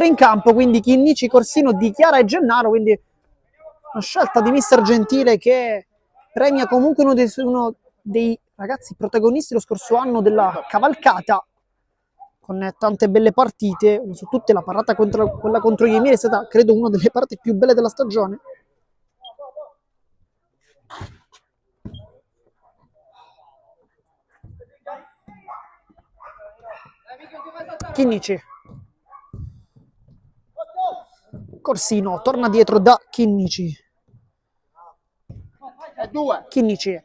entrare in campo, quindi Chinnici, Corsino, Di Chiara e Gennaro, quindi una scelta di mister Gentile che premia comunque uno dei ragazzi protagonisti lo scorso anno della cavalcata, con tante belle partite, su tutte la parata quella contro gli Emiri è stata credo una delle parti più belle della stagione. Chinnici, Corsino torna dietro da Chinnici, Chinnici,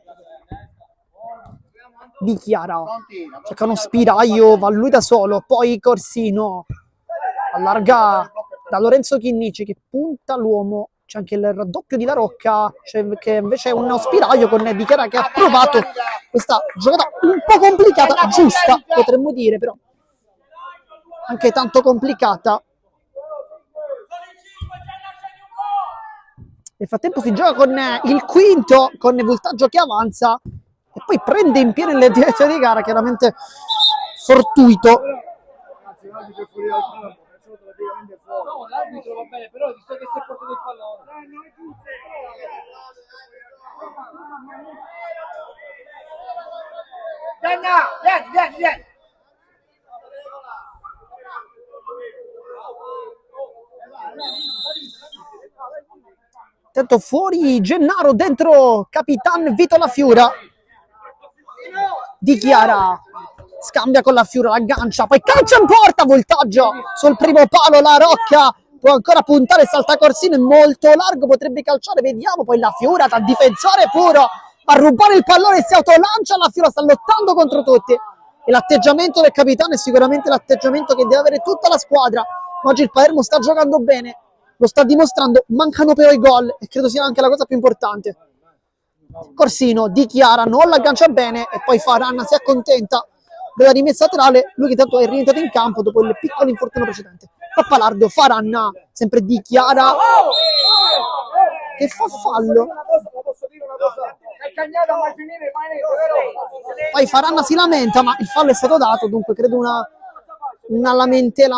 Di Chiara, cerca uno spiraglio, va lui da solo, poi Corsino allarga da Lorenzo Chinnici che punta l'uomo, c'è anche il raddoppio di La Rocca, che invece è uno spiraglio con Di Chiara che ha provato questa giocata un po' complicata, giusta potremmo dire, però anche tanto complicata. Nel frattempo si gioca con il quinto, con Voltaggio che avanza e poi prende in pieno le direzioni di gara, chiaramente fortuito. No, l'arbitro va bene, però visto che si è portato il pallone. Vieni. Tanto fuori Gennaro, dentro Capitan Vito La Fiura. Di Chiara scambia con La Fiura, l'aggancia, poi calcia in porta, Voltaggio sul primo palo, La Rocca può ancora puntare, salta Corsino, è molto largo, potrebbe calciare, vediamo, poi La Fiura da difensore puro a rubare il pallone, si autolancia, La Fiura sta lottando contro tutti e l'atteggiamento del capitano è sicuramente l'atteggiamento che deve avere tutta la squadra. Oggi il Palermo sta giocando bene, lo sta dimostrando, mancano però i gol e credo sia anche la cosa più importante. Corsino, Di Chiara non l'aggancia bene e poi Faran si accontenta della rimessa laterale, lui che tanto è rientrato in campo dopo il piccolo infortunio precedente. Pappalardo, Faran, sempre Di Chiara che fa fallo. Poi Faran si lamenta, ma il fallo è stato dato, dunque credo una lamentela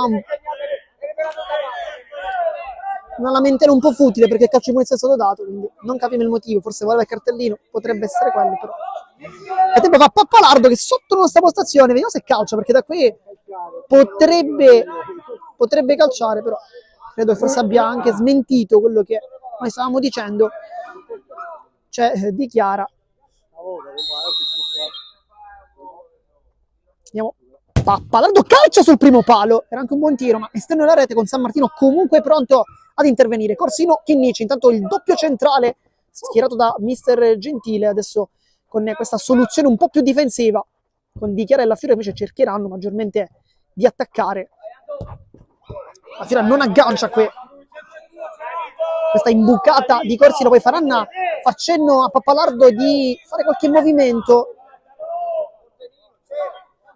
un po' futile, perché il calcio di punizione è stato dato, quindi non capiamo il motivo, forse voleva il cartellino, potrebbe essere quello, però a tempo fa Pappalardo che sotto nostra postazione, vediamo se calcia, perché da qui potrebbe calciare, però credo che forse abbia anche smentito quello che noi stavamo dicendo. C'è Di Chiara, andiamo. Pappalardo calcia sul primo palo, era anche un buon tiro, ma esterno alla rete con San Martino comunque pronto ad intervenire. Corsino, Chinnici, intanto il doppio centrale schierato da mister Gentile, adesso con questa soluzione un po' più difensiva, con Di Chiara e La Fiora invece cercheranno maggiormente di attaccare. La Fiora non aggancia qui questa imbucata di Corsino, poi Faranna fa cenno a Pappalardo di fare qualche movimento,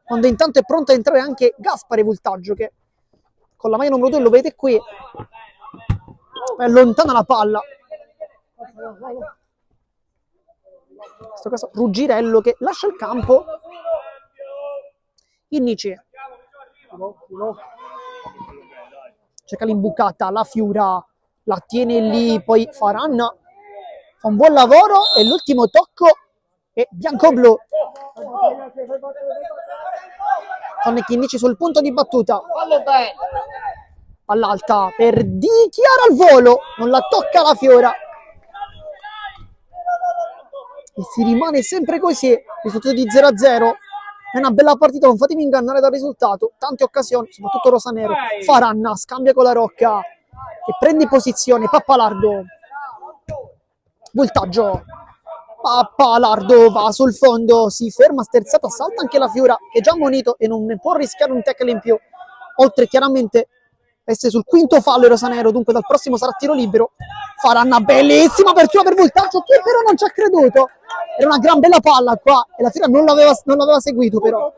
quando intanto è pronto a entrare anche Gaspare Voltaggio, che con la maglia numero 2 lo vedete qui, allontana la palla. In questo caso Ruggirello che lascia il campo. Chinnici cerca l'imbucata, La Fiura la tiene lì, poi Faranna fa un buon lavoro e l'ultimo tocco è bianco-blu con Chinnici sul punto di battuta. Palla alta per Di Chiara al volo, non la tocca La Fiora e si rimane sempre così, risultato di 0-0. È una bella partita, non fatemi ingannare dal risultato, tante occasioni, soprattutto Rosanero. Faranna scambia con La Rocca che prende posizione, Pappalardo, Voltaggio, Pappalardo va sul fondo, si ferma sterzata, salta anche La Fiora che è già ammonito e non può rischiare un tackle in più, oltre chiaramente essere sul quinto fallo Rosanero, dunque dal prossimo sarà tiro libero. Faranna, bellissima apertura per Voltaggio che però non ci ha creduto, era una gran bella palla qua e La Fiora non l'aveva seguito, però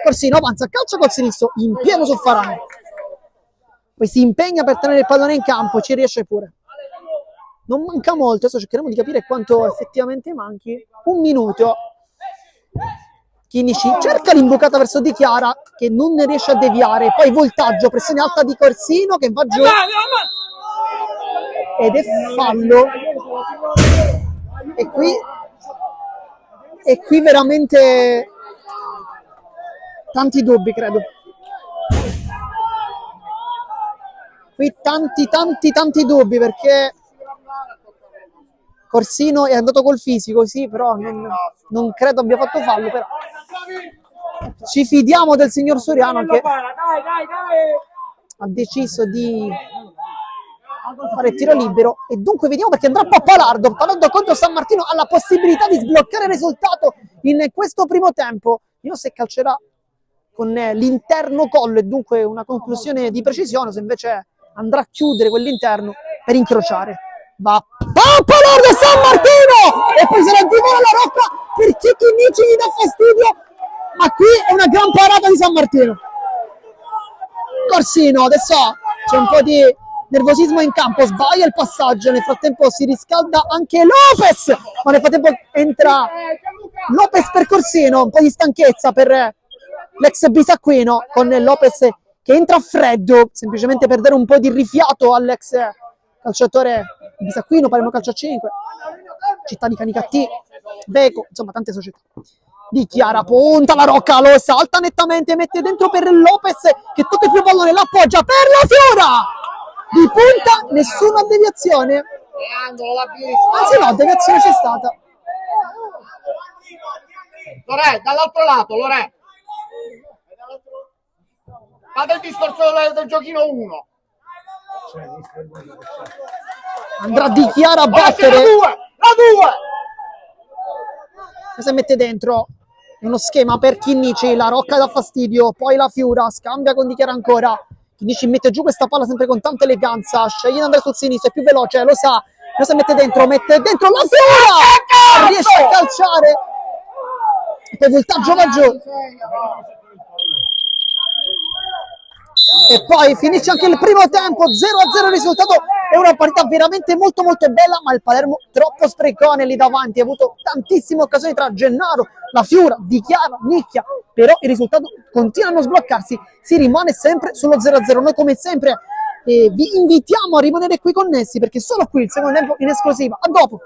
Corsino avanza, calcia col sinistro in pieno su Faranna, poi si impegna per tenere il pallone in campo, ci riesce pure, non manca molto, adesso cercheremo di capire quanto effettivamente manchi, un minuto. Chinnici cerca l'imbucata verso Di Chiara che non ne riesce a deviare, poi voltaggio, pressione alta di Corsino che va giù ed è fallo. E qui veramente tanti dubbi, credo. Qui tanti dubbi, perché Corsino è andato col fisico, sì, però non credo abbia fatto fallo. Però ci fidiamo del signor Soriano che ha deciso di fare tiro libero, e dunque vediamo perché andrà Pappalardo contro San Martino, ha la possibilità di sbloccare il risultato in questo primo tempo. Io se calcerà con l'interno collo e dunque una conclusione di precisione, se invece andrà a chiudere quell'interno per incrociare. Va Pappalardo San Martino e poi sarà di volo la rocca perché Chinnici gli dà fastidio, ma qui è una gran parata di San Martino. Corsino, adesso c'è un po' di nervosismo in campo, sbaglia il passaggio, nel frattempo si riscalda anche Lopez, ma nel frattempo entra Lopez per Corsino, un po' di stanchezza per l'ex Bisacquino, con Lopez che entra freddo, semplicemente per dare un po' di rifiato all'ex calciatore Bisacquino, Palermo Calcio a 5, Città di Canicattì, Veco, insomma tante società. Di Chiara punta la rocca, lo salta nettamente, mette dentro per Lopez che tocca il primo pallone, l'appoggia per la Fiora di punta, nessuna deviazione, anzi no, deviazione c'è stata. Lorè, dall'altro lato, Lorè, fate il discorso del giochino 1. Andrà Di Chiara a battere la 2. cosa mette dentro, è uno schema per Chinnici, la rocca dà fastidio, poi la Fiura scambia con Di Chiara ancora, Chinnici mette giù questa palla sempre con tanta eleganza, sceglie di andare sul sinistro, è più veloce, lo sa, cosa mette dentro la Fiura, riesce a calciare e poi voltaggio va giù e poi finisce anche il primo tempo, 0-0 il risultato. È una partita veramente molto bella, ma il Palermo troppo sprecone lì davanti, ha avuto tantissime occasioni tra Gennaro, la Fiura, Di Chiara, Nicchia, però il risultato continua a non sbloccarsi, si rimane sempre sullo 0-0. Noi come sempre vi invitiamo a rimanere qui connessi, perché solo qui il secondo tempo in esclusiva. A dopo!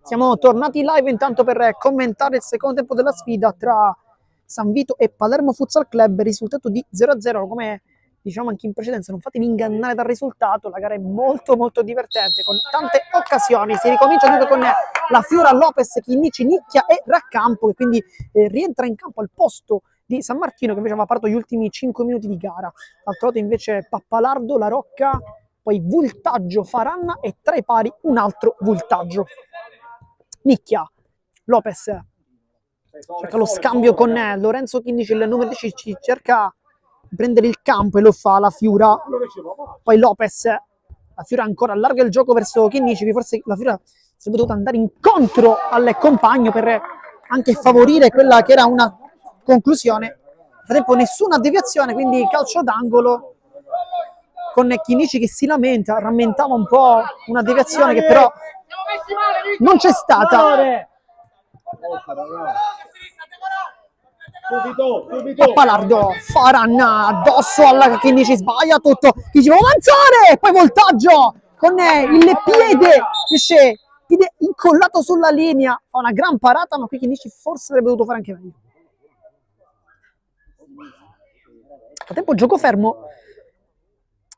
Siamo tornati live intanto per commentare il secondo tempo della sfida tra San Vito e Palermo Futsal Club, risultato di 0-0. Come diciamo anche in precedenza, non fatevi ingannare dal risultato, la gara è molto molto divertente con tante occasioni. Si ricomincia dunque con la Fiura, Lopez, Chinnici, Nicchia e Raccampo, che quindi rientra in campo al posto di San Martino, che invece aveva parato gli ultimi 5 minuti di gara. D'altro lato invece Pappalardo, La Rocca, poi Vultaggio, Faranna e tra i pari un altro Vultaggio. Nicchia, Lopez cerca lo scambio con Lorenzo Chinnici, il numero 10, cerca di prendere il campo e lo fa la Fiura. Poi Lopez, la Fiura ancora allarga il gioco verso Chinnici, forse la Fiura sarebbe dovuta andare incontro al compagno per anche favorire quella che era una conclusione. Nel frattempo nessuna deviazione, quindi calcio d'angolo con Chinnici che si lamenta, rammentava un po' una deviazione che però non c'è stata. Pappalardo, Faranna addosso alla Chinnici, sbaglia tutto, Chinnici può avanzare, poi Voltaggio con il piede incollato sulla linea, fa una gran parata, ma qui Chinnici forse avrebbe dovuto fare anche meglio. Nel frattempo gioco fermo,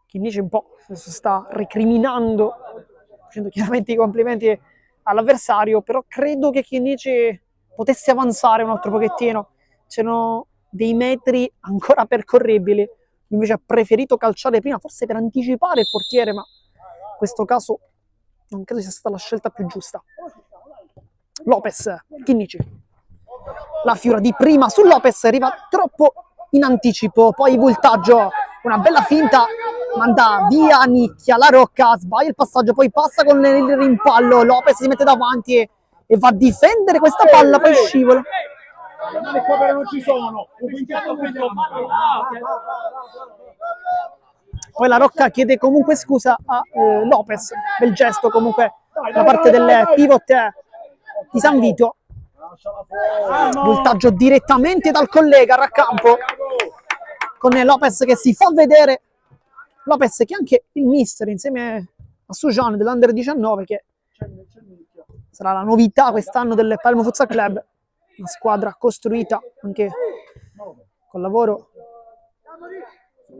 Chinnici un po' si sta recriminando, facendo chiaramente i complimenti all'avversario, però credo che Chinnici potesse avanzare un altro pochettino. C'erano dei metri ancora percorribili, invece ha preferito calciare prima, forse per anticipare il portiere, ma in questo caso non credo sia stata la scelta più giusta. Lopez, Chinnici, la Fiura di prima su Lopez, arriva troppo in anticipo, poi Voltaggio, una bella finta, manda via Nicchia, La Rocca, sbaglia il passaggio, poi passa con il rimpallo, Lopez si mette davanti e va a difendere questa palla, poi scivola. Qua però non ci sono. Poi La Rocca chiede comunque scusa a Lopez, bel gesto comunque da parte del pivot di San Vito. Voltaggio direttamente dal collega Raccampo con Lopez che si fa vedere. Lopez che è anche il mister insieme a Sujan dell'Under 19, che sarà la novità quest'anno del Palermo Futsal Club, una squadra costruita anche col lavoro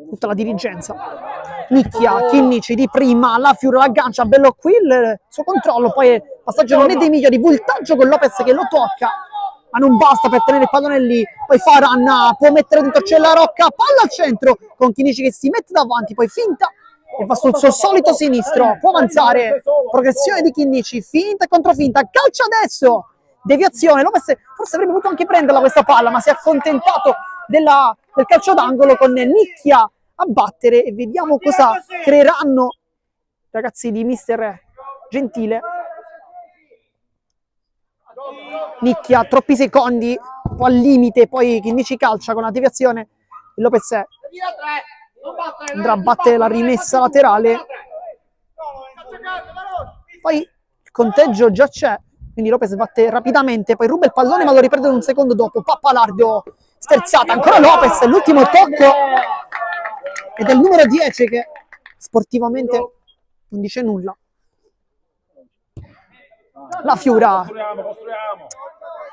tutta la dirigenza. Nicchia, Chinnici di prima, la Fiura l'aggancia, bello qui il suo controllo, poi il passaggio non è dei migliori, Voltaggio con Lopez che lo tocca, ma non basta per tenere il pallone lì, poi Faranna può mettere dentro, c'è La Rocca, palla al centro, con Chinnici che si mette davanti, poi finta e va sul suo solito sinistro, può avanzare, progressione di Chinnici, finta e controfinta, calcio adesso, deviazione, Lopez forse avrebbe potuto anche prenderla questa palla, ma si è accontentato del calcio d'angolo con Nicchia a battere e vediamo cosa creeranno i ragazzi di mister Gentile. Nicchia, troppi secondi, un po' al limite, poi Chinnici calcia con la deviazione, Lopez andrà a battere la rimessa laterale, poi il conteggio già c'è, quindi Lopez batte rapidamente, poi ruba il pallone ma lo riprende un secondo dopo. Pappalardo, sterzata, ancora Lopez, l'ultimo tocco ed è il numero 10 che sportivamente non dice nulla. La Fiura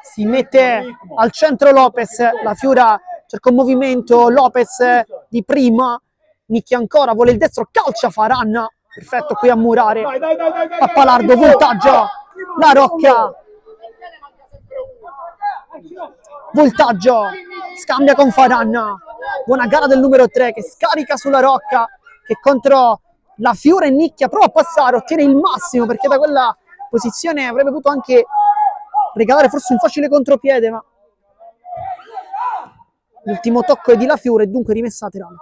si mette al centro Lopez, la Fiura cerca un movimento, Lopez di prima, Nicchia ancora, vuole il destro, calcia Faranna, perfetto qui a murare, Pappalardo, Voltaggio, La Rocca, Voltaggio, scambia con Faranna, buona gara del numero 3 che scarica sulla Rocca, che contro la Fiura e Nicchia prova a passare, ottiene il massimo perché da quella posizione avrebbe potuto anche regalare forse un facile contropiede, ma l'ultimo tocco è di La Fiura e dunque rimessa laterale.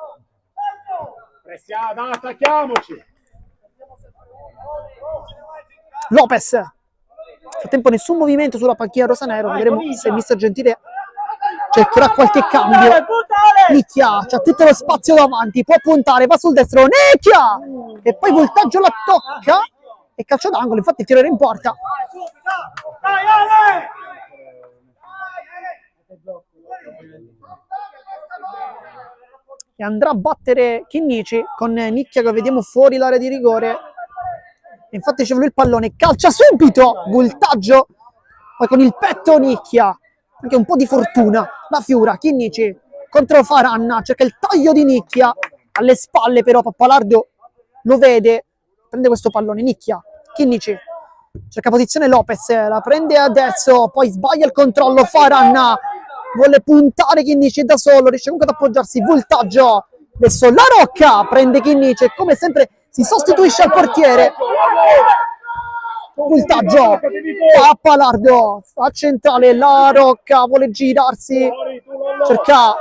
Attacchiamoci. Lopez, nel frattempo nessun movimento sulla panchina rosanero, vedremo se il mister Gentile cercherà qualche cambio. Nicchia, c'ha tutto lo spazio davanti, può puntare, va sul destro, Nicchia! E poi Voltaggio la tocca e calcio d'angolo, infatti il tiro era in porta. E andrà a battere Chinnici con Nicchia che vediamo fuori l'area di rigore infatti c'è lui il pallone, calcia subito, voltaggio, poi con il petto Nicchia, anche un po' di fortuna, la Fiura, Chinnici contro Faranna, cerca il taglio di Nicchia, alle spalle però Pappalardo lo vede, prende questo pallone, Nicchia, Chinnici, cerca posizione Lopez, la prende adesso, poi sbaglia il controllo, Faranna, vuole puntare Chinnici da solo, riesce comunque ad appoggiarsi, voltaggio, adesso La Rocca prende Chinnici, come sempre si sostituisce al portiere, voltaggio, Pappalardo, a centrale, La Rocca vuole girarsi, cerca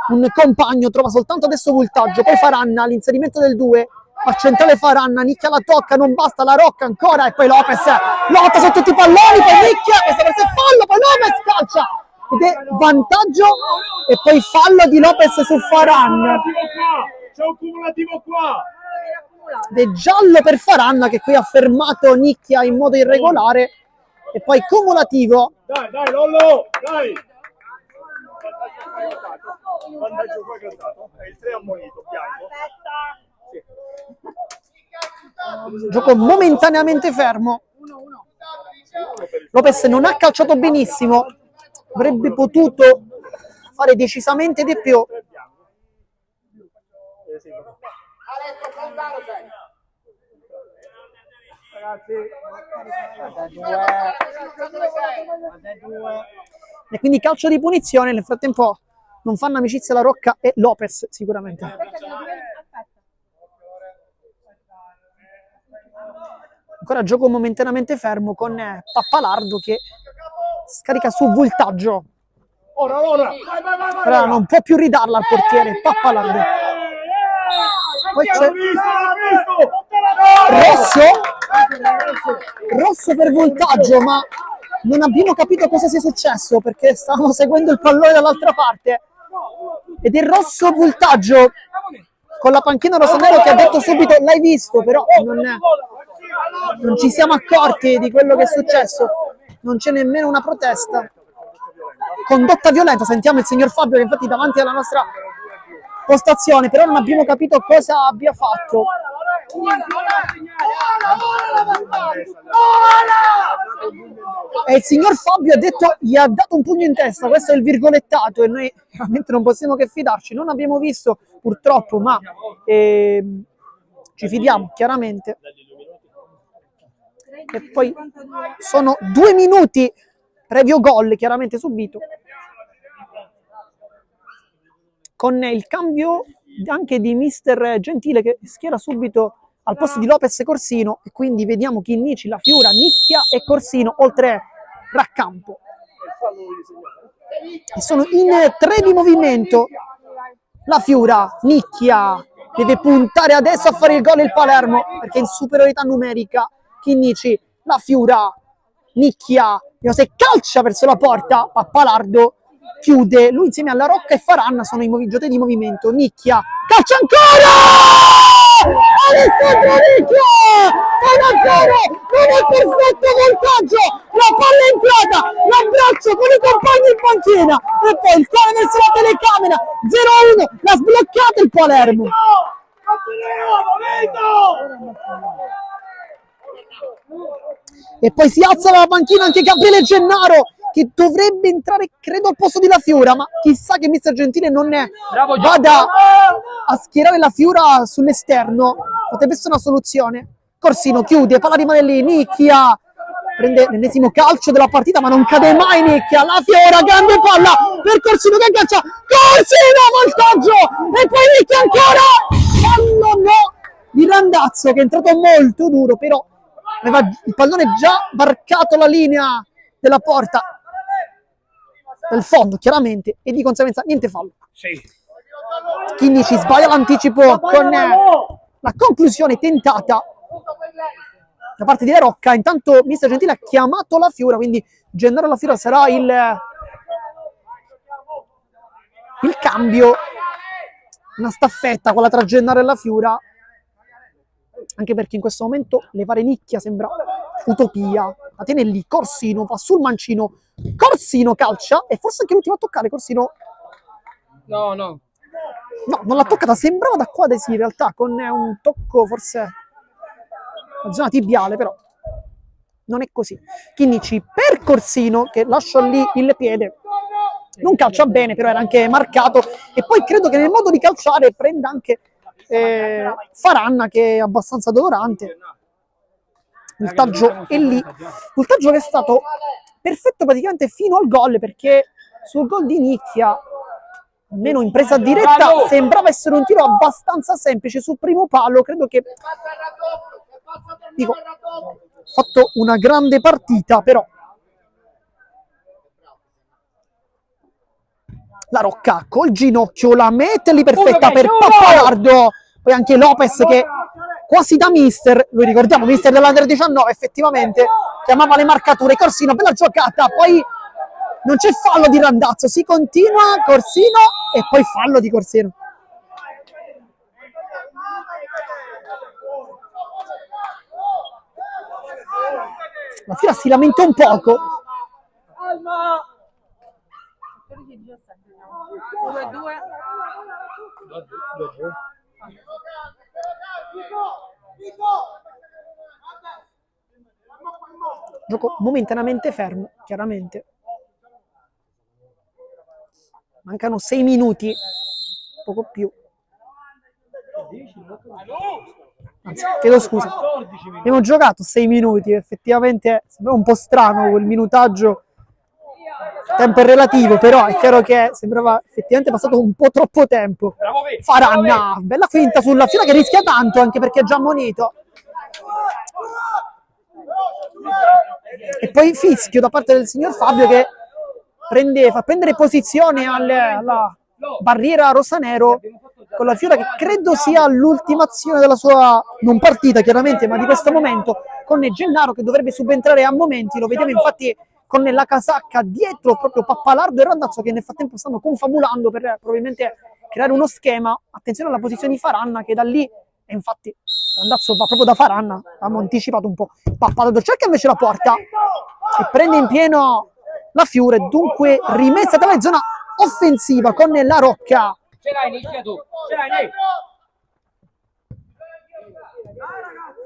un compagno, trova soltanto adesso voltaggio, poi Faranna, l'inserimento del 2, a centrale Faranna, Nicchia la tocca, non basta, La Rocca ancora, e poi Lopez, lotta su tutti i palloni, poi Nicchia, questa volta è fallo, poi Lopez calcia, ed è vantaggio, e poi fallo di Lopez su Faranna. C'è un cumulativo qua. Ed è giallo per Faranna che qui ha fermato Nicchia in modo irregolare, e poi cumulativo. Dai, Lollo, dai. Vantaggio qua che ho dato. È il 3 ammonito, bianco. Gioco momentaneamente fermo. Lopez non ha calciato benissimo, avrebbe potuto fare decisamente di più. E quindi calcio di punizione. Nel frattempo non fanno amicizia La Rocca e Lopez sicuramente. Ancora gioco momentaneamente fermo con Pappalardo che scarica su voltaggio. Ora. Ora non può più ridarla al portiere Pappalardo. Poi c'è rosso per voltaggio, ma non abbiamo capito cosa sia successo perché stavamo seguendo il pallone dall'altra parte, ed è rosso voltaggio con la panchina rossonero che ha detto subito l'hai visto, però non ci siamo accorti di quello che è successo, non c'è nemmeno una protesta. Condotta violenta, sentiamo il signor Fabio che infatti davanti alla nostra postazione, però non abbiamo capito cosa abbia fatto. E il signor Fabio ha detto gli ha dato un pugno in testa, questo è il virgolettato, e noi veramente non possiamo che fidarci, non abbiamo visto purtroppo, ma ci fidiamo chiaramente. E poi sono 2 minuti previo gol chiaramente subito, con il cambio anche di mister Gentile che schiera subito al posto di Lopez e Corsino, e quindi vediamo Chinnici, La Fiura, Nicchia e Corsino oltre Raccampo, e sono in 3 di movimento. La Fiura, Nicchia deve puntare adesso a fare il gol il Palermo perché è in superiorità numerica. Chinnici, La Fiura, Nicchia, se calcia verso la porta, Pappalardo chiude, lui insieme alla Rocca e Faranna sono i giocatori di movimento. Nicchia, calcia ancora! Alessandro Nicchia! 1-0, non è perfetto voltaggio, la palla è entrata, l'abbraccio con i compagni in panchina, e poi il cuore verso la telecamera, 0-1, l'ha sbloccato il Palermo. E poi si alza dalla panchina anche Gabriele Gennaro, che dovrebbe entrare credo al posto di La Fiura, ma chissà che mister Gentile non vada a schierare La Fiura sull'esterno, potrebbe essere una soluzione. Corsino chiude, palla rimane lì, Nicchia prende l'ennesimo calcio della partita ma non cade mai Nicchia, La Fiora, grande palla per Corsino che aggancia, Corsino, vantaggio, e poi Nicchia ancora, fallo no di Randazzo che è entrato molto duro, però aveva il pallone già varcato la linea della porta del fondo chiaramente, e di conseguenza niente fallo. Chinnici sbaglia l'anticipo con la conclusione tentata da parte di La Rocca. Intanto mister Gentile ha chiamato La Fiura, quindi Gennaro La Fiura sarà il cambio, una staffetta quella tra Gennaro e La Fiura, anche perché in questo momento levare Nicchia sembra utopia. Atenelli, Corsino va sul mancino, Corsino calcia e forse anche l'ultimo a toccare. Corsino No, non l'ha toccata, sembrava da qua Desi in realtà, con un tocco forse la zona tibiale, però non è così. Chinnici per Corsino, che lascia lì il piede, non calcia bene, però era anche marcato, e poi credo che nel modo di calciare prenda anche Faranna, che è abbastanza dolorante. Il taggio è lì, il taggio che è stato perfetto praticamente fino al gol, perché sul gol di Nicchia, almeno in presa diretta, sembrava essere un tiro abbastanza semplice sul primo palo. Credo che, dico, ha fatto una grande partita, però La Rocca col ginocchio la mette lì perfetta per Pappalardo, poi anche Lopez che quasi da mister, lo ricordiamo, mister dell'Under 19, effettivamente chiamava le marcature. Corsino, bella giocata, poi non c'è fallo di Randazzo, si continua, Corsino e poi fallo di Corsino. La Fiera si lamenta un poco. Gioco momentaneamente fermo, chiaramente. Mancano 6 minuti, poco più. Anzi, chiedo scusa. Abbiamo giocato 6 minuti, effettivamente sembra un po' strano quel minutaggio. Il tempo è relativo, però è chiaro che sembrava effettivamente passato un po' troppo tempo. Faranna, bella finta sulla Fiera che rischia tanto, anche perché è già ammonito. E poi fischio da parte del signor Fabio che fa prendere posizione alla barriera rosanero con la Fiera, che credo sia l'ultima azione della sua, non partita chiaramente, ma di questo momento, con Gennaro che dovrebbe subentrare a momenti. Lo vediamo infatti con la casacca dietro proprio Pappalardo e Randazzo, che nel frattempo stanno confabulando per probabilmente creare uno schema. Attenzione alla posizione di Faranna, che da lì, e infatti Randazzo va proprio da Faranna, abbiamo anticipato un po'. Pappalardo cerca invece la porta e prende in pieno la Fiore, dunque rimessa dalla zona offensiva con La Rocca. Ce l'hai Nicchia tu, ce l'hai.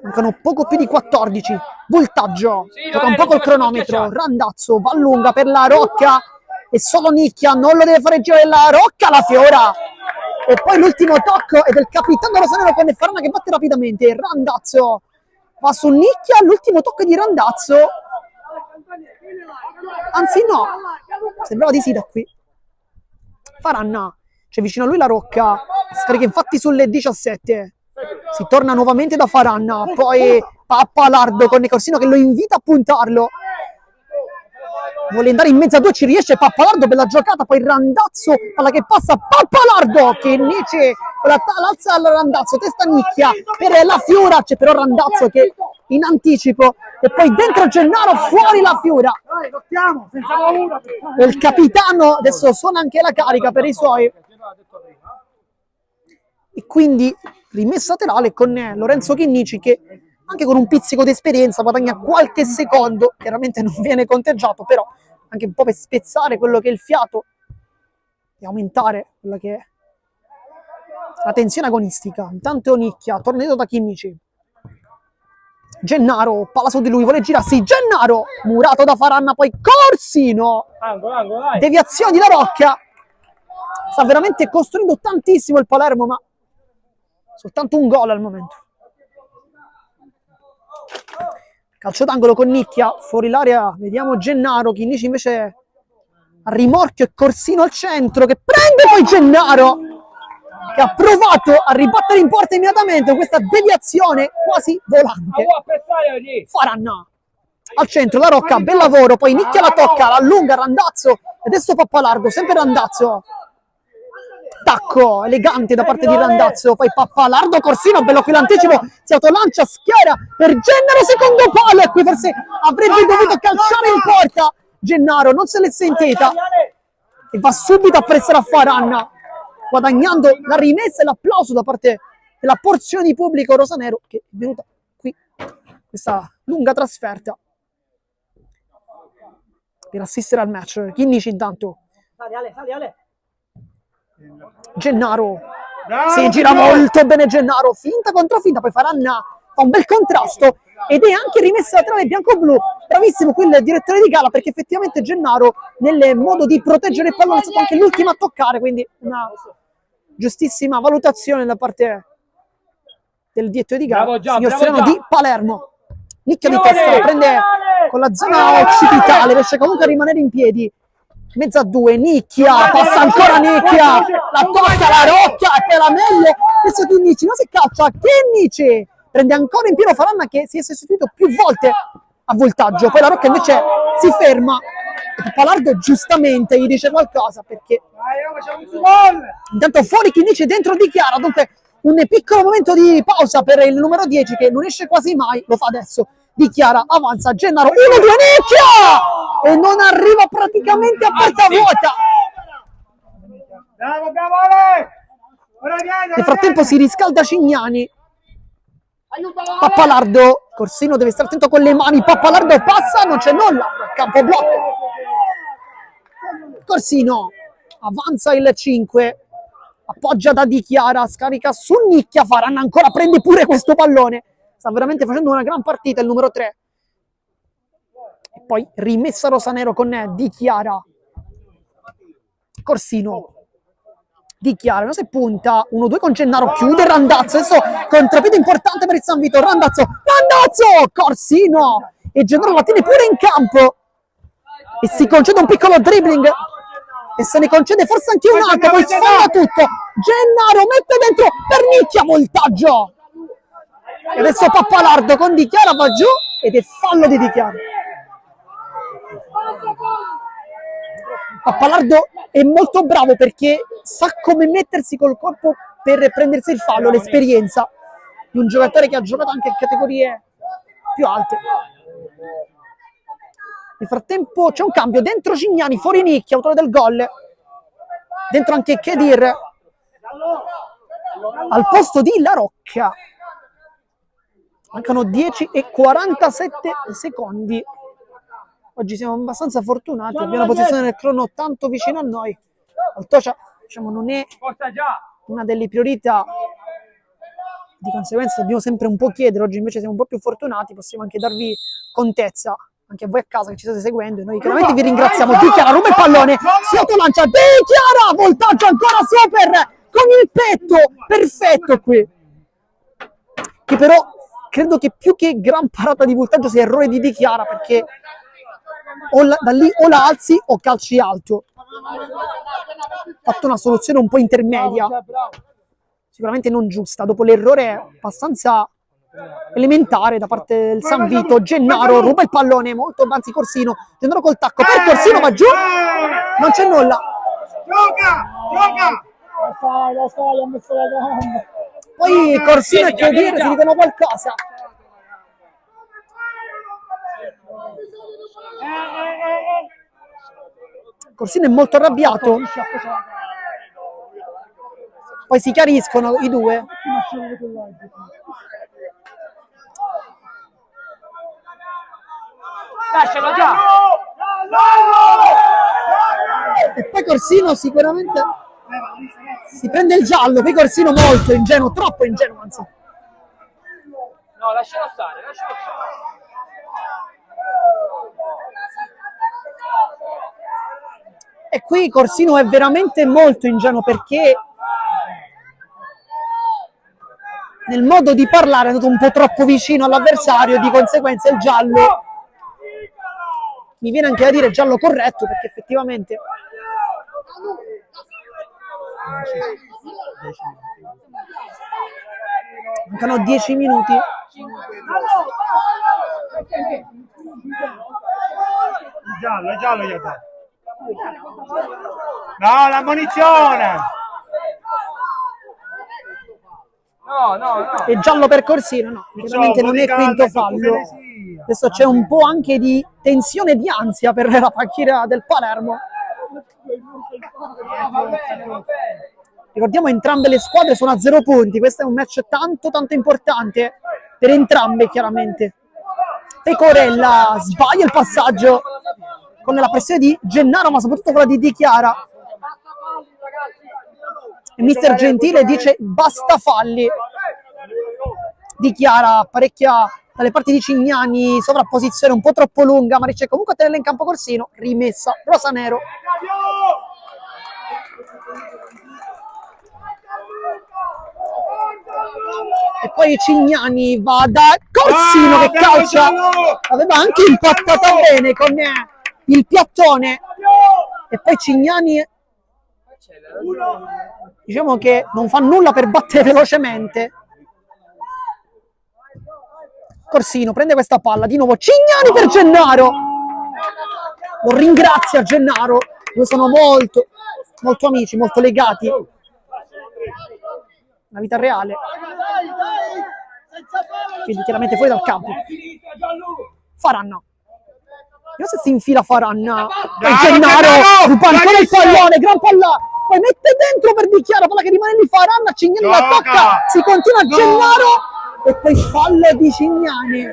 Mancano poco più di 14. Voltaggio, gioca un po' col cronometro. Randazzo va lunga per La Rocca e solo Nicchia non lo deve fare girare. La Rocca, la Fiora, e poi l'ultimo tocco è del capitano rosanero con Faranna che batte rapidamente. Randazzo va su Nicchia, l'ultimo tocco di Randazzo, anzi no, sembrava di sì da qui. Faranna, c'è vicino a lui La Rocca, scarica infatti sulle 17. Si torna nuovamente da Faranna, poi Pappalardo con Corsino che lo invita a puntarlo. Vuole andare in mezzo a due, ci riesce Pappalardo, bella giocata, poi Randazzo, palla che passa, Pappalardo che invece l'alza al Randazzo, testa Nicchia per la Fiora, c'è però Randazzo che in anticipo, e poi dentro Gennaro, fuori la Fiora. E il capitano adesso suona anche la carica per i suoi. E quindi rimessa laterale con Lorenzo Chinnici che anche con un pizzico di esperienza guadagna qualche secondo, chiaramente non viene conteggiato, però anche un po' per spezzare quello che è il fiato e aumentare quella che è la tensione agonistica. Intanto Nicchia, torna dietro da Chinnici. Gennaro, palla su di lui, vuole girarsi, Gennaro, murato da Faranna, poi Corsino, deviazione di La Rocca. Sta veramente costruendo tantissimo il Palermo, ma soltanto un gol al momento. Calcio d'angolo con Nicchia, fuori l'area, vediamo Gennaro, Chinnici invece a rimorchio e Corsino al centro che prende poi Gennaro che ha provato a ribattere in porta immediatamente questa deviazione quasi volante. Faranna al centro, La Rocca, bel lavoro, poi Nicchia la tocca, la allunga Randazzo e adesso Pappalardo, sempre Randazzo. Tacco elegante da parte di Randazzo, poi Pappalardo, Corsino, bello qui l'anticipo, si autolancia, schiera per Gennaro, secondo palo, e qui forse avrebbe dovuto calciare in porta. Gennaro non se l'è sentita e va subito a pressare a Faranna, guadagnando la rimessa e l'applauso da parte della porzione di pubblico rosanero che è venuta qui questa lunga trasferta per assistere al match. Chinnici intanto. Gennaro si gira molto bene, Gennaro, finta contro finta, poi Faranna fa un bel contrasto ed è anche rimessa laterale bianco-blu. Bravissimo qui il direttore di gara, perché effettivamente Gennaro nel modo di proteggere il pallone è stato anche l'ultimo a toccare, quindi una giustissima valutazione da parte del direttore di gara, Bravo Gian, signor bravo Sereno Gian. di Palermo. Nicchia di testa, la prende con la zona occipitale, riesce comunque a rimanere in piedi. Mezza a due, Nicchia, passa ancora Nicchia, la tocca la Rocca e poi la meglio. Adesso Chinnici, non si caccia, Chinnici prende ancora in pieno Faranna che si è sostituito più volte a voltaggio, poi la Rocca invece si ferma e Palardo giustamente gli dice qualcosa, perché intanto fuori Chinnici, dentro Di Chiara, dunque un piccolo momento di pausa per il numero 10 che non esce quasi mai, lo fa adesso. Di Chiara avanza, Gennaro 1-2, Nicchia! E non arriva praticamente a porta vuota. Nel frattempo si riscalda Cignani. Pappalardo, Corsino deve stare attento con le mani, Pappalardo passa, non c'è nulla, campo blocco. Corsino avanza il 5, appoggia da Di Chiara, scarica su Nicchia, Faranna ancora prende pure questo pallone. Sta veramente facendo una gran partita il numero 3. E poi rimessa Rosanero con Di Chiara. Corsino. Di Chiara, non si punta. 1-2 con Gennaro, chiude Randazzo. Adesso contropiede importante per il San Vito. Randazzo, Corsino. E Gennaro la tiene pure in campo. E si concede un piccolo dribbling. E se ne concede forse anche un altro. Poi sfonda tutto. Gennaro mette dentro per Nicchia, voltaggio. E adesso Pappalardo con Di Chiara va giù ed è fallo di Di Chiara. Pappalardo è molto bravo perché sa come mettersi col corpo per prendersi il fallo, l'esperienza di un giocatore che ha giocato anche in categorie più alte. Nel frattempo c'è un cambio dentro Cignani, fuori Nicchia, autore del gol. Dentro anche Kedir al posto di La Rocca. Mancano 10 e 47 secondi. Oggi siamo abbastanza fortunati, abbiamo una posizione del crono tanto vicino a noi. Altocia, diciamo, non è una delle priorità, di conseguenza dobbiamo sempre un po' chiedere. Oggi invece siamo un po' più fortunati, possiamo anche darvi contezza, anche a voi a casa che ci state seguendo. Noi chiaramente vi ringraziamo. Di Chiara ruba il pallone, si autolancia, Di Chiara, voltaggio ancora super con il petto, perfetto qui. Che però credo che più che gran parata di voltaggio sia errore di Di Chiara, perché da lì o la alzi o calci alto. Ha fatto una soluzione un po' intermedia, sicuramente non giusta, dopo l'errore abbastanza elementare da parte del San Vito. Gennaro ruba il pallone, molto anzi Corsino, Gennaro col tacco per Corsino, va giù, non c'è nulla. Lo fai, ha messo la gamba. Poi Corsino e Kedir si dicono qualcosa. Corsino è molto arrabbiato. Poi si chiariscono i due. Lascialo già. E poi Corsino sicuramente si prende il giallo. Poi Corsino molto ingenuo, troppo ingenuo anzi. No, lascialo stare, lascialo stare. E qui Corsino è veramente molto ingenuo, perché nel modo di parlare è andato un po' troppo vicino all'avversario, di conseguenza il giallo, mi viene anche da dire giallo corretto, perché effettivamente mancano 10 minuti. Il giallo gli ha dato. No, l'ammonizione! No. E giallo per Corsino, no, chiaramente non è quinto fallo. Adesso c'è un po' anche di tensione e di ansia per la panchina del Palermo. Ricordiamo, entrambe le squadre sono a 0 punti, questo è un match tanto importante per entrambe chiaramente. Pecorella sbaglia il passaggio con la pressione di Gennaro, ma soprattutto quella di Di Chiara. E mister Gentile dice basta falli. Di Chiara parecchia dalle parti di Cignani, sovrapposizione un po' troppo lunga, ma riesce comunque a tenerla in campo Corsino, rimessa Rosanero. E poi Cignani va da Corsino che calcia, aveva anche impattata bene con il piattone. E poi Cignani, diciamo che non fa nulla per battere velocemente. Corsino prende questa palla, di nuovo Cignani per Gennaro, lo ringrazia Gennaro, due sono molto amici, molto legati nella vita reale, quindi chiaramente fuori dal campo. Faranna, vediamo se si infila Faranna, e Gennaro ruba ancora il pallone, gran palla, poi mette dentro per Di Chiara, palla che rimane lì, Faranna, Cignani la tocca, si continua Gennaro e poi fallo di Cignani.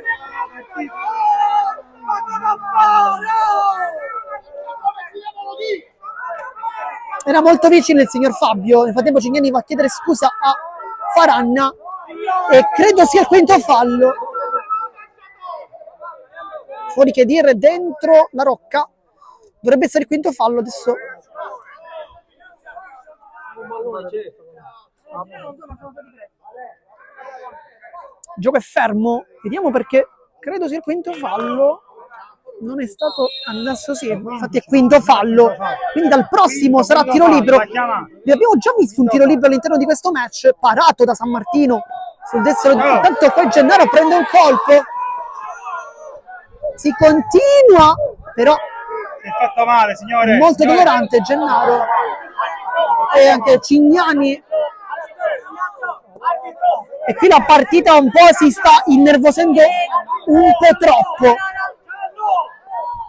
Era molto vicino il signor Fabio, nel frattempo Cignani va a chiedere scusa a Faranna e credo sia il quinto fallo. Fuori che dire, dentro la rocca, dovrebbe essere il quinto fallo adesso. Il gioco è fermo, vediamo perché credo sia il quinto fallo. Non è stato adesso, sì, infatti è quinto fallo, quindi dal prossimo sarà tiro libero. Vi abbiamo già visto un tiro libero all'interno di questo match, parato da San Martino sul destro, intanto poi Gennaro prende un colpo, si continua, però Si è fatto male, signore. molto dolorante Gennaro, e anche Cignani. E qui la partita un po' si sta innervosendo un po' troppo,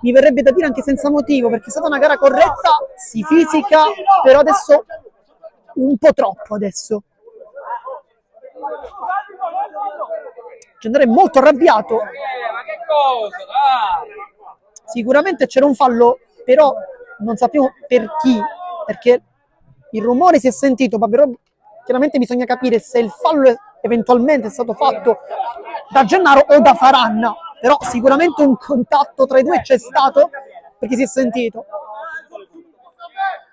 mi verrebbe da dire anche senza motivo, perché è stata una gara corretta, si fisica, però adesso un po' troppo adesso. Gennaro è molto arrabbiato, Ma che cosa? Dai! sicuramente c'era un fallo, però non sappiamo per chi, perché il rumore si è sentito, ma però chiaramente bisogna capire se il fallo eventualmente è stato fatto da Gennaro o da Faranna, però sicuramente un contatto tra i due c'è stato perché si è sentito,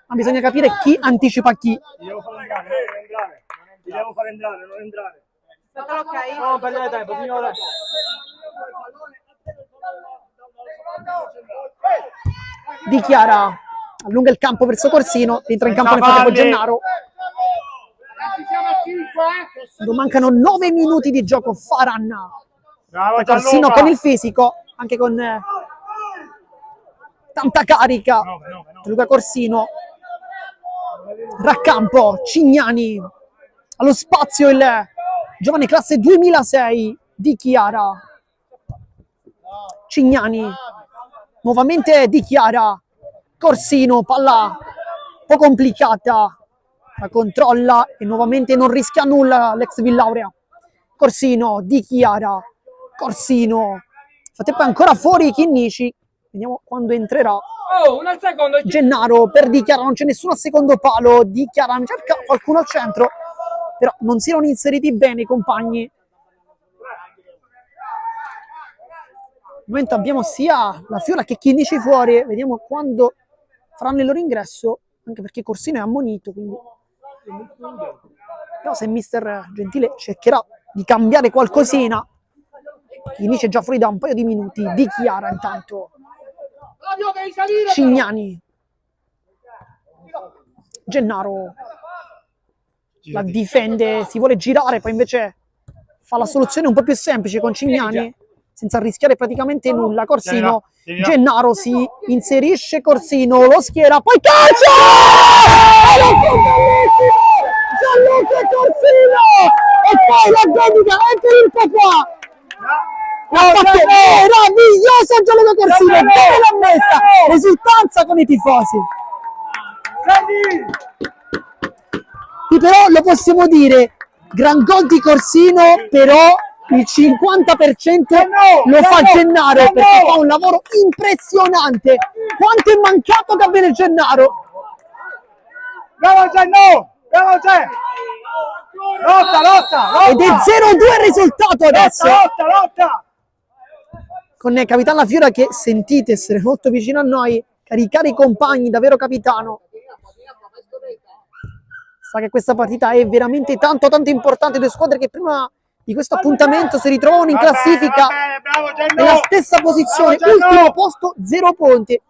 ma bisogna capire chi anticipa chi. Ti devo fare entrare, non entrare. Ti devo fare entrare, non entrare. Non perdere tempo, signore. Di Chiara allunga il campo verso Corsino, entra in campo nel frattempo Gennaro. Quando mancano 9 minuti di gioco, Faranna, Bravo, Corsino Gianluca. con il fisico, anche con tanta carica. Luca Corsino, raccampo, Cignani, allo spazio il giovane classe 2006 Di Chiara. Cignani, nuovamente Di Chiara, Corsino, palla un po' complicata, la controlla e nuovamente non rischia nulla l'ex Villaurea. Corsino, Di Chiara, Corsino, frattempo è ancora fuori Chinnici, vediamo quando entrerà. Oh, un secondo. Gennaro per Di Chiara, non c'è nessuno al secondo palo, Di Chiara cerca qualcuno al centro, però non si erano inseriti bene i compagni. Al momento abbiamo sia la Fiora che Chinnici fuori, vediamo quando faranno il loro ingresso, anche perché Corsino è ammonito, quindi però se mister Gentile cercherà di cambiare qualcosina. Chinnici è già fuori da un paio di minuti, Di Chiara intanto, Cignani, Gennaro la difende, si vuole girare, poi invece fa la soluzione un po' più semplice con Cignani senza rischiare praticamente nulla. Corsino, Gennaro si inserisce, Corsino lo schiera, poi calcio! Gianluca Corsino! E poi la dedica è per il papà! Ha fatto meraviglioso Gianluca Corsino, bene l'ha messa, risultanza con i tifosi. Qui però lo possiamo dire, gran gol di Corsino, però il 50% lo fa Gennaro, perché fa un lavoro impressionante. Quanto è mancato Gabriele Gennaro. Bravo Gianno! Bravo Gianno! Lotta! Ed è 0-2 il risultato adesso. Lotta! Con Capitan La Fiura che sentite essere molto vicino a noi, caricare i compagni, davvero capitano. Sa che questa partita è veramente tanto importante, due squadre che prima di questo appuntamento si ritrovano in classifica Bravo, Genno! nella stessa posizione, Bravo, Genno! ultimo posto, 0 punti,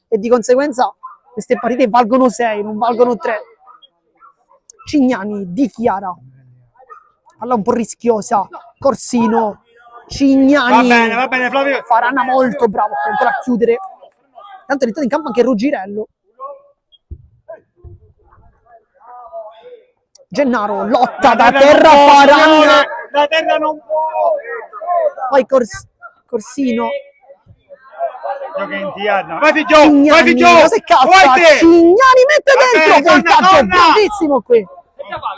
e di conseguenza queste partite valgono 6, non valgono 3. Cignani, Di Chiara, palla un po' rischiosa, Corsino, Cignani, Va bene, Flavio. Farana molto bravo ancora a chiudere. Tanto è ritorno in campo anche Rugirello. Gennaro, lotta da terra, Farana, Da terra non può! poi Corsino, Gioca in tierra. Vai Figlio! Cignani, cosa è calcia? Cignani mette dentro, voltaggio bellissimo qui.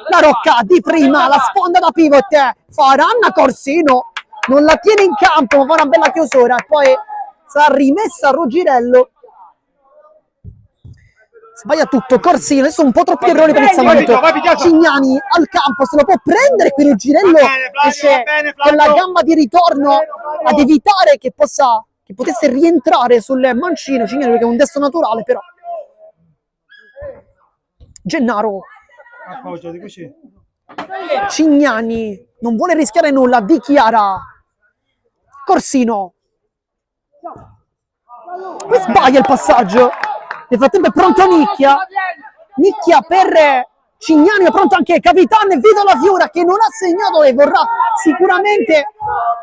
La Rocca di prima, la sponda da pivot, Farana, Corsino, non la tiene in campo, ma fa una bella chiusura e poi sarà rimessa a Rugirello. Sbaglia tutto, Corsino, adesso un po' troppi errori per il San Vito. Cignani al campo, se lo può prendere qui Rugirello, esce con la gamba di ritorno ad evitare che potesse rientrare sul mancino. Cignani perché è un destro naturale, però. Gennaro, Appoggiati così. Cignani non vuole rischiare nulla, Di Chiara, Corsino, poi sbaglia il passaggio. Nel frattempo è pronto Nicchia per Cignani, è pronto anche Capitan Vito La Fiura che non ha segnato e vorrà sicuramente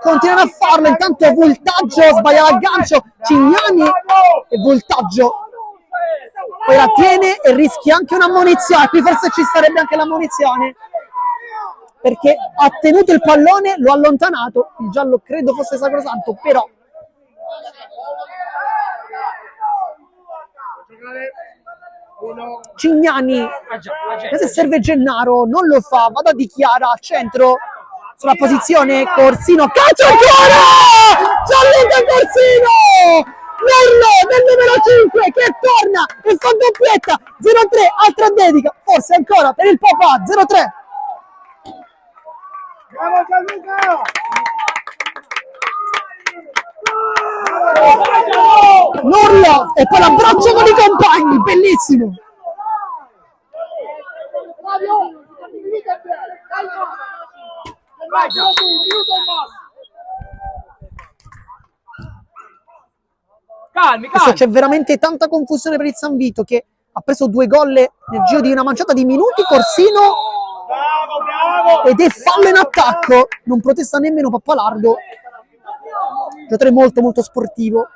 continuare a farlo. Intanto voltaggio, sbaglia l'aggancio, Cignani e voltaggio, poi la tiene e rischia anche un'ammonizione. Qui forse ci sarebbe anche l'ammonizione perché ha tenuto il pallone, lo ha allontanato, il giallo credo fosse sacrosanto, però Cignani, se serve Gennaro, non lo fa, vado a Di Chiara, centro, sulla posizione, Corsino, calcio ancora! Gianluca Corsino! L'urlo del numero 5 che torna e fa doppietta, 0-3, altra dedica, forse ancora per il papà, 0-3. Bravo Gianluca! L'urlo e poi l'abbraccio con i compagni, bellissimo. Calmi. Adesso c'è veramente tanta confusione per il San Vito che ha preso 2 gol nel giro di una manciata di minuti. Corsino, Bravo! ed è fallo in attacco, non protesta nemmeno Pappalardo, giocatore molto sportivo.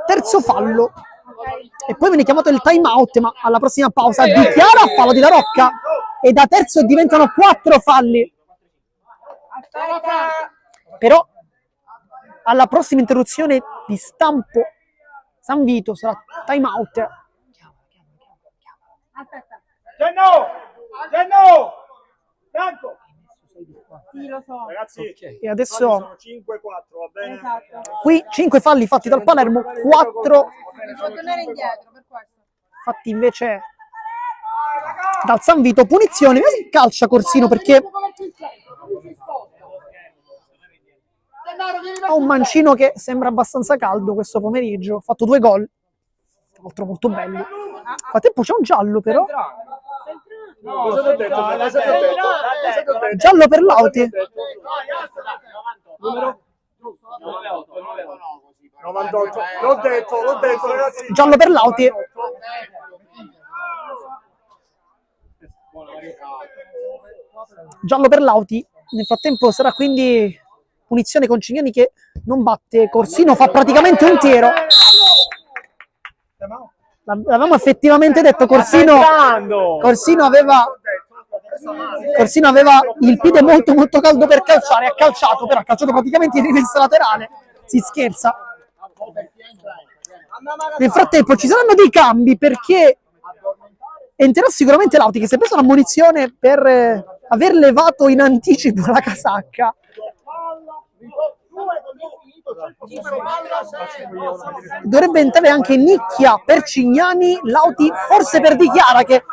Terzo fallo e poi viene chiamato il time out, ma alla prossima pausa Di Chiara, fallo di La Rocca e da terzo diventano 4 falli. Però alla prossima interruzione di stampo San Vito sarà time out. Genno! Franco! Sì, lo so. Ragazzi, E adesso sono 5-4, va bene? Esatto. qui 5 falli fatti dal Palermo, 4 Devo tornare indietro per questo. fatti invece dal San Vito. Punizione, vedi che calcia Corsino perché ha un mancino che sembra abbastanza caldo questo pomeriggio, ha fatto 2 gol, tra l'altro molto belli. Nel frattempo c'è un giallo però, Cosa ti ho detto? Cosa ti ho detto? giallo per Lauti. Numero 98. L'ho detto ragazzi. Giallo per Lauti. Giallo per Lauti. Nel frattempo sarà quindi punizione con Cignani che non batte. Corsino fa praticamente un tiro. L'avevamo effettivamente detto, Corsino aveva il piede molto caldo per calciare, ha calciato praticamente in rimessa laterale, si scherza. Nel frattempo ci saranno dei cambi perché entrerà sicuramente Lauti che si è preso un'ammonizione per aver levato in anticipo la casacca. Dovrebbe entrare anche Nicchia per Cignani, Lauti forse per Di Chiara che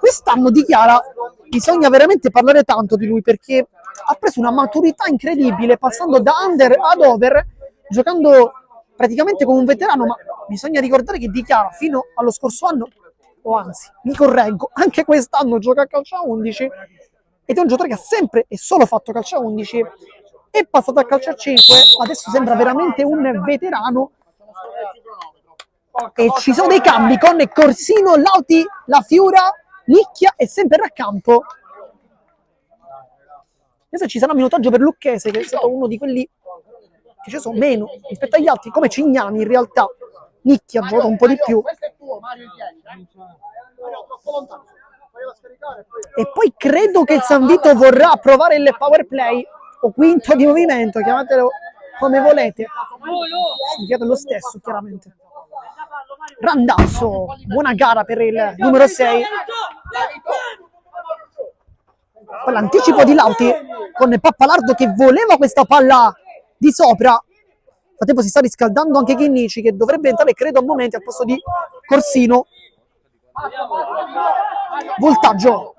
quest'anno Di Chiara bisogna veramente parlare tanto di lui, perché ha preso una maturità incredibile, passando da under ad over, giocando praticamente come un veterano. Ma bisogna ricordare che Di Chiara fino allo scorso anno, o anzi, mi correggo, anche quest'anno gioca a calcio a 11, ed è un giocatore che ha sempre e solo fatto calcio a 11, è passato a calcio a 5, adesso sembra veramente un veterano. E ci sono dei cambi con Corsino, Lauti, La Fiura, Nicchia e sempre Raccampo. Adesso ci sarà un minutaggio per Lucchese, che è stato uno di quelli che ci sono meno rispetto agli altri, come Cignani in realtà. Nicchia ha giocato un po' di più. E poi credo che il San Vito vorrà provare il power play o quinto di movimento, chiamatelo come volete. Significato lo stesso, chiaramente. Randazzo, buona gara per il numero 6. Poi l'anticipo di Lauti con Pappalardo che voleva questa palla di sopra. Nel frattempo si sta riscaldando anche Chinnici, che dovrebbe entrare credo a momenti al posto di Corsino. Voltaggio.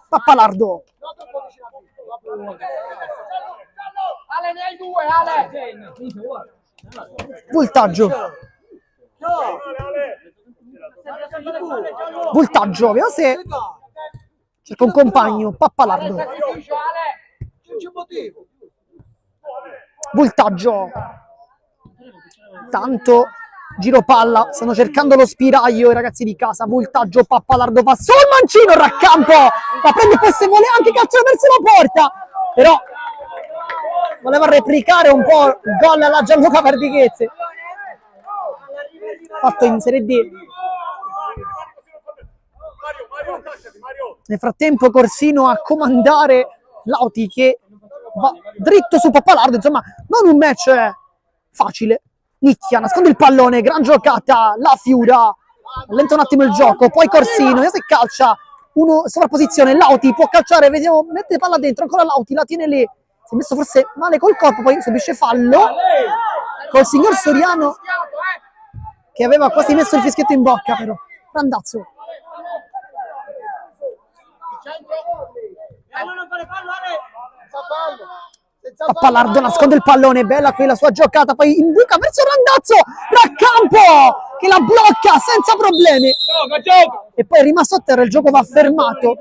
Pappalardo. Voltaggio. Voltaggio. Vediamo se cerca un compagno. Pappalardo. Voltaggio. Tanto giro palla, stanno cercando lo spiraglio i ragazzi di casa. Voltaggio, Pappalardo va sul mancino, Raccampo la prende, poi se vuole anche calciare verso la porta, però voleva replicare un po' il gol alla Gianluca Pardighezze fatto in Serie D. Nel frattempo Corsino a comandare Lauti che va dritto su Pappalardo. Insomma, non un match facile. Nicchia nasconde il pallone, gran giocata, La Fiura allenta un attimo il gioco, poi Corsino, vediamo se calcia, uno sovrapposizione, Lauti può calciare, vediamo, mette palla dentro, ancora Lauti, la tiene lì, si è messo forse male col corpo, poi subisce fallo col signor Soriano che aveva quasi messo il fischietto in bocca, però Randazzo. Pappalardo nasconde il pallone, bella qui la sua giocata, poi in buca verso Randazzo, Raccampo che la blocca senza problemi e poi è rimasto a terra, il gioco va fermato.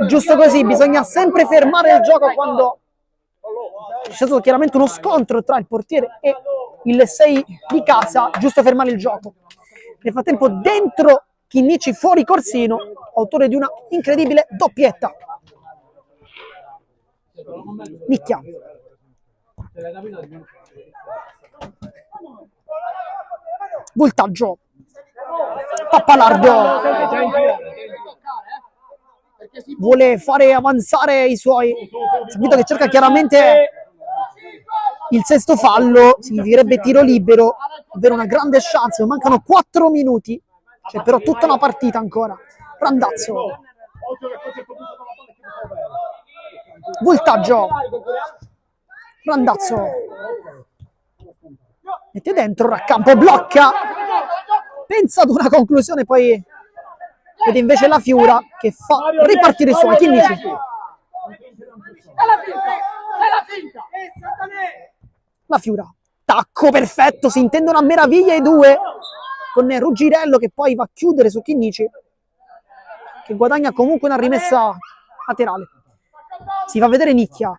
Giusto così, bisogna sempre fermare il gioco quando c'è stato chiaramente uno scontro tra il portiere e il 6 di casa, giusto fermare il gioco. Nel frattempo dentro Chinnici, fuori Corsino, autore di una incredibile doppietta. Nicchia. Voltaggio. Pappalardo. Vuole fare avanzare i suoi. Sapete che cerca chiaramente il sesto fallo, significherebbe tiro libero, ovvero una grande chance. Mancano 4 minuti, c'è però tutta una partita ancora. Randazzo. Voltaggio. Randazzo. Mette dentro, Raccampo blocca. Pensa ad una conclusione, poi vede invece La Fiura che fa ripartire i suoi. Chinnici. La Fiura. Tacco perfetto, si intendono a meraviglia i due, con Ruggirello che poi va a chiudere su Chinnici, che guadagna comunque una rimessa laterale. Si fa vedere Nicchia.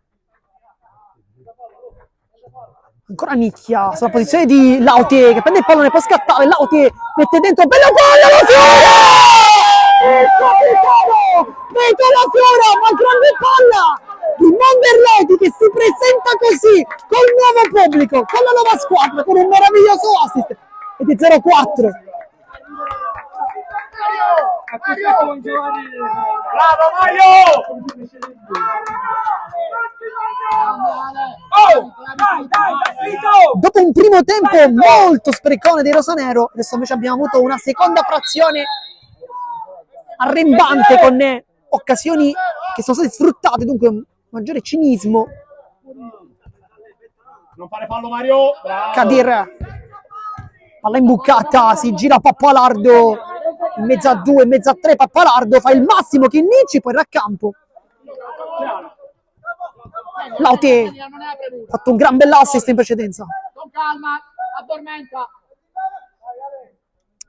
Ancora Nicchia sulla posizione di Lauti che prende il pallone, può scattare, Lauti mette dentro, bella palla, La Fiura! Il capitano mette La Fiura, ma grande palla di Monderleti che si presenta così col nuovo pubblico, con la nuova squadra, con un meraviglioso assist ed è 0-4. Bravo Mario! Dopo un primo tempo molto sprecone dei rosanero, adesso invece abbiamo avuto una seconda frazione arrembante con occasioni che sono state sfruttate, dunque un maggiore cinismo. Non fare fallo Mario. Bravo. Kadir, palla imbucata, si gira Pappalardo in mezzo a 2, in mezzo a 3. Pappalardo fa il massimo, Chinnici, poi raccampo. Lauti ha fatto un gran bell'assist in precedenza. Con calma, addormenta.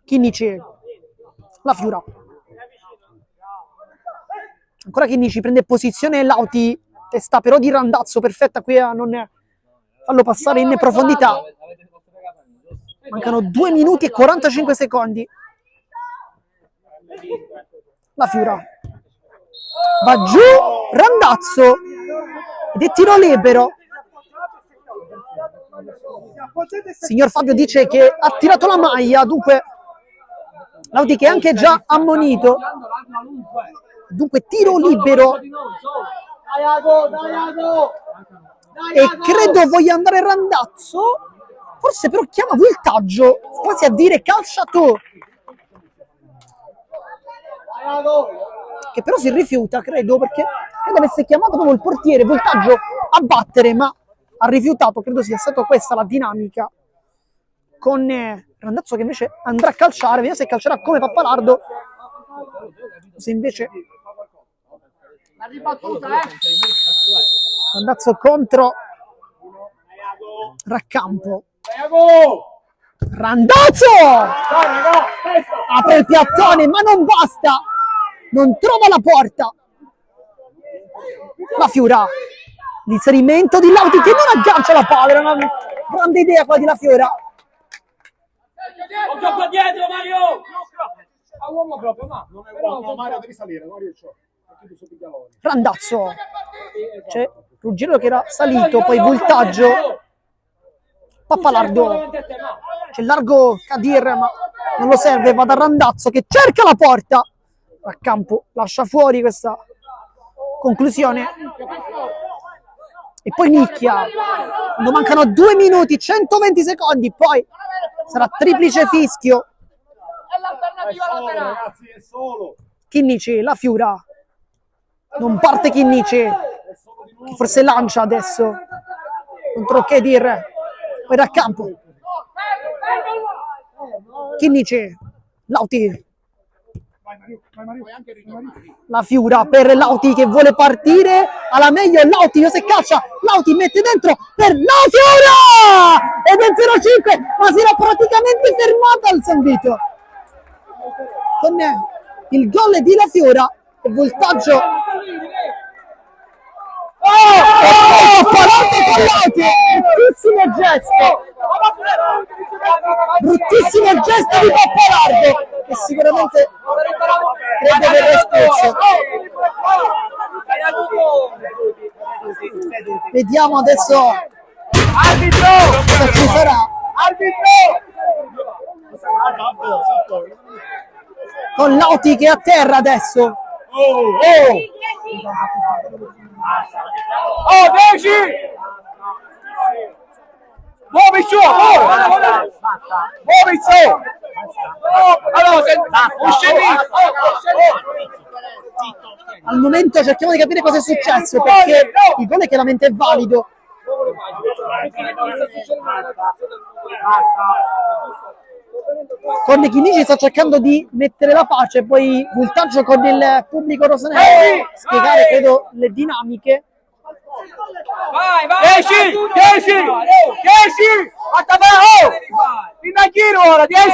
Chinnici, la Fiura. Ancora Chinnici prende posizione Lauti, testa però di Randazzo, perfetta qui a non farlo passare in profondità. Mancano 2 minuti e 45 secondi. La Fiura va giù, Randazzo, ed è tiro libero. Signor Fabio dice che ha tirato la maglia, dunque Lauti che è anche già ammonito, dunque tiro libero, e credo voglia andare Randazzo, forse però chiama voltaggio, quasi a dire calciatore, che però si rifiuta, credo, perché credo avesse chiamato proprio il portiere voltaggio a battere, ma ha rifiutato. Credo sia stata questa la dinamica con Randazzo che invece andrà a calciare, vediamo se calcerà come Pappalardo, se invece La ribattuta, Randazzo contro Raccampo. Randazzo apre il piattone, ma non basta, non trova la porta. La Fiura, l'inserimento di Lauti che non aggancia la palla, era una grande idea quella di La Fiura. Occhio qua dietro, Mario! A uomo proprio, ma Non è uomo, Mario, devi salire. Mario c'ho. Randazzo, c'è Ruggiero che era salito, poi voltaggio. Pappalardo, c'è largo Kadir, ma non lo serve, va da Randazzo che cerca la porta. Raccampo lascia fuori questa conclusione. E poi nicchia. Quando mancano 2 minuti, 120 secondi, poi sarà triplice fischio. è l'alternativa laterale. Ragazzi, è solo. Chinnici, La Fiura. Non parte Chinnici. Forse lancia adesso. Contro Kadir. Poi da campo. Chinnici. Lauti. La Fiura per Lauti che vuole partire alla meglio. Lauti, José caccia. Lauti mette dentro per La Fiura. Ed è 0-5, ma si era praticamente fermata al San Vito. Con il gol di La Fiura e voltaggio. Palante con Lauti, bruttissimo gesto. Bruttissimo gesto di Pappalardo che sicuramente credo verrà espulso. Vediamo adesso cosa ci sarà. Con Lauti che è a terra adesso. Oh, 10! Muovi su! Muovi su! Allora, usci lì! Al momento cerchiamo di capire cosa è successo, perché il gol è chiaramente valido. Con Chinnici sta cercando di mettere la pace, poi voltaggio con il pubblico rosanero, spiegare credo le dinamiche. Vai, vai! 10! 10! 10! Attabao! Pinacchino ora, 10!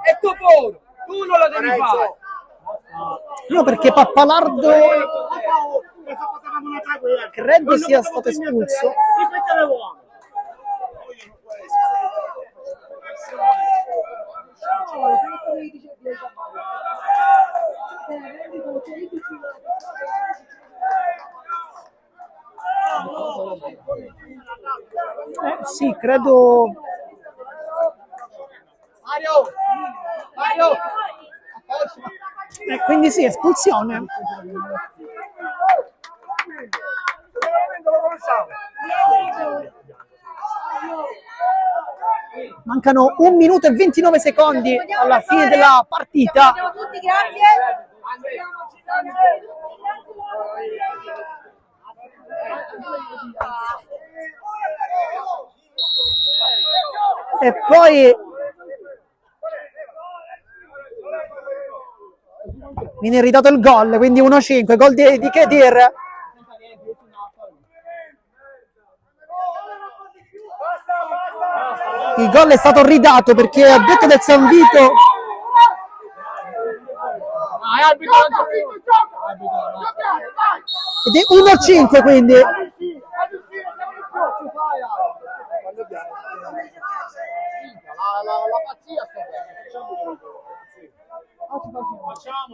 È tuo puro! Tu non lo devi fare! No, perché Pappalardo credo sia stato espulso. Sì, credo. Mario! Quindi sì, espulsione. Mancano 1 minuto e 29 secondi alla fine della partita. Ciao a tutti, grazie. E poi viene ridato il gol, quindi 1-5, gol di Khedira. Il gol è stato ridato perché ha detto del San Vito ed è 1-5, quindi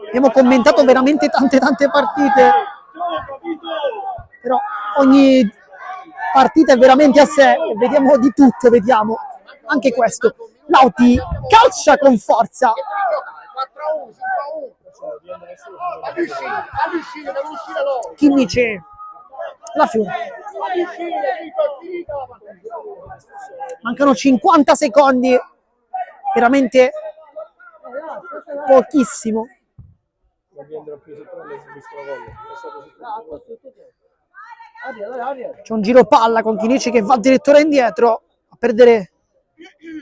abbiamo commentato veramente tante partite, però ogni partita è veramente a sé, vediamo di tutto, vediamo anche questo. Lauti calcia con forza, Chinnici, la Fiura. Mancano 50 secondi, veramente pochissimo. C'è un giro palla con Chinnici che va addirittura indietro a perdere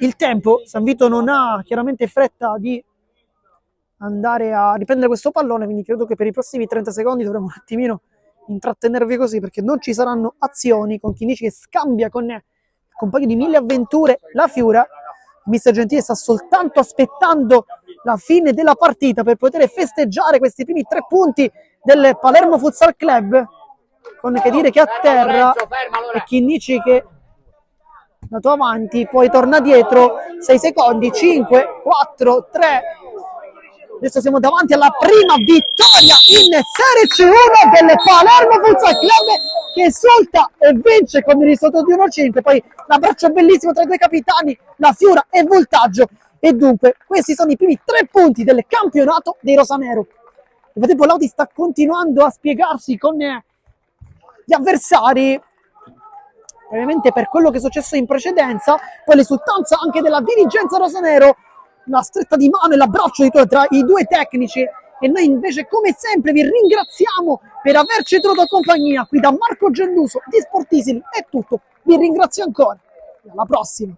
il tempo. San Vito non ha chiaramente fretta di andare a riprendere questo pallone, quindi credo che per i prossimi 30 secondi dovremo un attimino intrattenervi così, perché non ci saranno azioni con Chinnici che scambia con il compagno di mille avventure, la Fiura. Mister Gentile sta soltanto aspettando la fine della partita per poter festeggiare questi primi 3 punti del Palermo Futsal Club, con Khedira che atterra e Chinnici che è andato avanti, poi torna dietro. 6 secondi, 5, 4, 3. Adesso siamo davanti alla prima vittoria in Serie C1 del Palermo Futsal Club, che esulta e vince con il risultato di 1-5. Poi l'abbraccio bellissimo tra i due capitani, la Fiura e Voltaggio. E dunque questi sono i primi 3 punti del campionato dei rosanero. Nel frattempo Lauti sta continuando a spiegarsi con gli avversari, ovviamente per quello che è successo in precedenza, poi l'esultanza anche della dirigenza rosanero, la stretta di mano e l'abbraccio tra i due tecnici. E noi invece come sempre vi ringraziamo per averci tenuto compagnia. Qui da Marco Genduso di Sportisili è tutto, vi ringrazio ancora, alla prossima.